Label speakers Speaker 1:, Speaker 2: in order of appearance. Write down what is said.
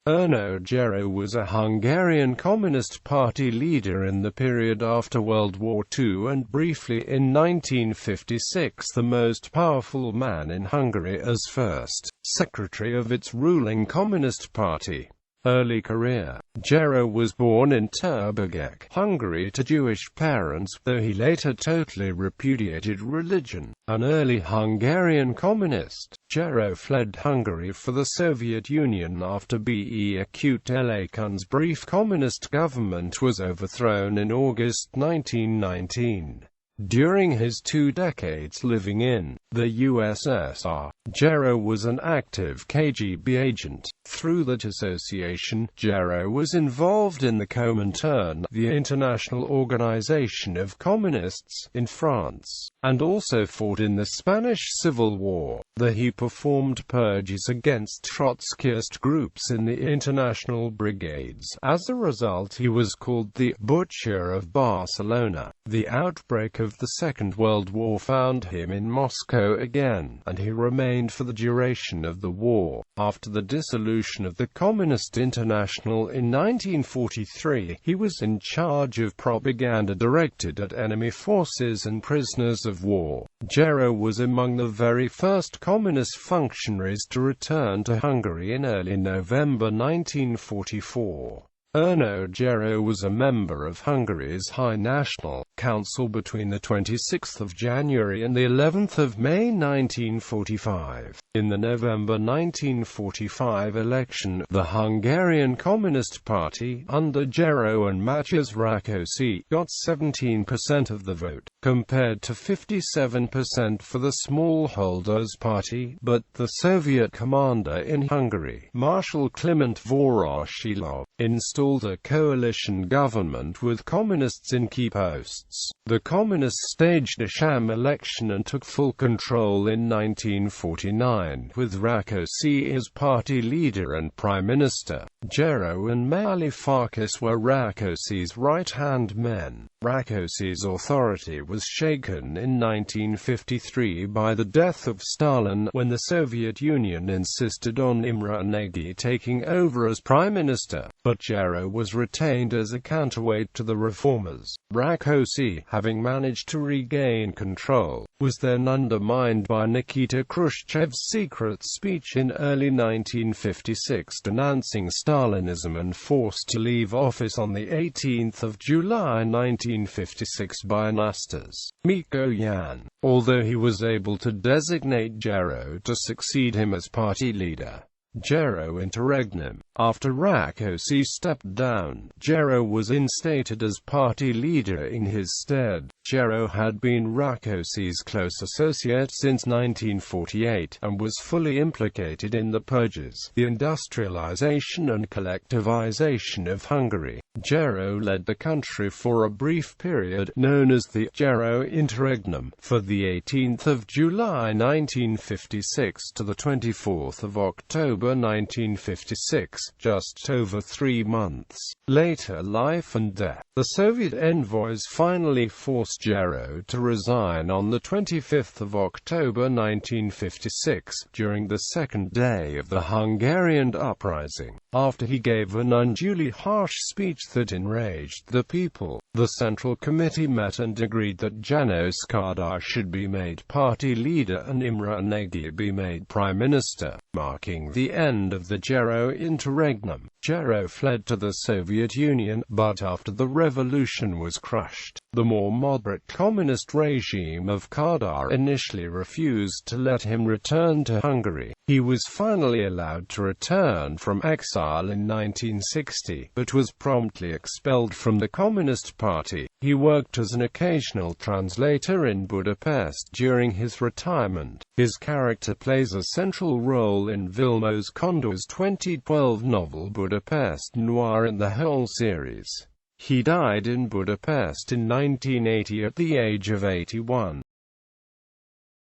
Speaker 1: Ernő Gerő was a Hungarian Communist Party leader in the period after World War II and briefly in 1956 the most powerful man in Hungary as first secretary of its ruling Communist Party. Early career. Gerő was born in Türbögök, Hungary to Jewish parents, though he later totally repudiated religion. An early Hungarian communist, Gerő fled Hungary for the Soviet Union after Bekötelekun's brief communist government was overthrown in August 1919. During his 2 decades living in the USSR, Gerő was an active KGB agent. Through that association, Gerő was involved in the Comintern, the international organization of communists, in France, and also fought in the Spanish Civil War. There he performed purges against Trotskyist groups in the international brigades. As a result, he was called the Butcher of Barcelona. The outbreak of the Second World War found him in Moscow again, and he remained for the duration of the war. After the dissolution of the Communist International in 1943, he was in charge of propaganda directed at enemy forces and prisoners of war. Gerő was among the very first communist functionaries to return to Hungary in early November 1944. Ernő Gerő was a member of Hungary's High National Council between the 26th of January and the 11th of May 1945. In the November 1945 election, the Hungarian Communist Party, under Gerő and Matyas Rákosi, got 17% of the vote, compared to 57% for the Smallholders Party, but the Soviet commander in Hungary, Marshal Kliment Voroshilov, installed a coalition government with communists in key posts. The communists staged a sham election and took full control in 1949, with Rákosi as party leader and prime minister. Gerő and Máté Farkas were Rákosi's right-hand men. Rákosi's authority was shaken in 1953 by the death of Stalin, when the Soviet Union insisted on Imre Nagy taking over as prime minister, but Gerő was retained as a counterweight to the reformers. Rákosi, having managed to regain control, was then undermined by Nikita Khrushchev's secret speech in early 1956 denouncing Stalinism and forced to leave office on the 18th of July 1956 by Nastase Mikoyan, although he was able to designate Gerő to succeed him as party leader. Gerő interregnum. After Rákosi stepped down, Gerő was instated as party leader in his stead. Gerő had been Rákosi's close associate since 1948, and was fully implicated in the purges, the industrialization and collectivization of Hungary. Gerő led the country for a brief period, known as the Gerő interregnum, for the 18th of July 1956 to the 24th of October 1956, just over 3 months. Later, life and death. The Soviet envoys finally forced Gerő to resign on the 25th of October 1956, during the second day of the Hungarian uprising, after he gave an unduly harsh speech that enraged the people. The Central Committee met and agreed that János Kádár should be made party leader and Imre Nagy be made prime minister, marking the end of the Gerő interregnum. Gerő fled to the Soviet Union, but after the revolution was crushed, the more moderate communist regime of Kádár initially refused to let him return to Hungary. He was finally allowed to return from exile in 1960, but was promptly expelled from the Communist Party. He worked as an occasional translator in Budapest during his retirement. His character plays a central role in Vilmos Kondor's 2012 novel Budapest Noir and the whole series. He died in Budapest in 1980 at the age of 81.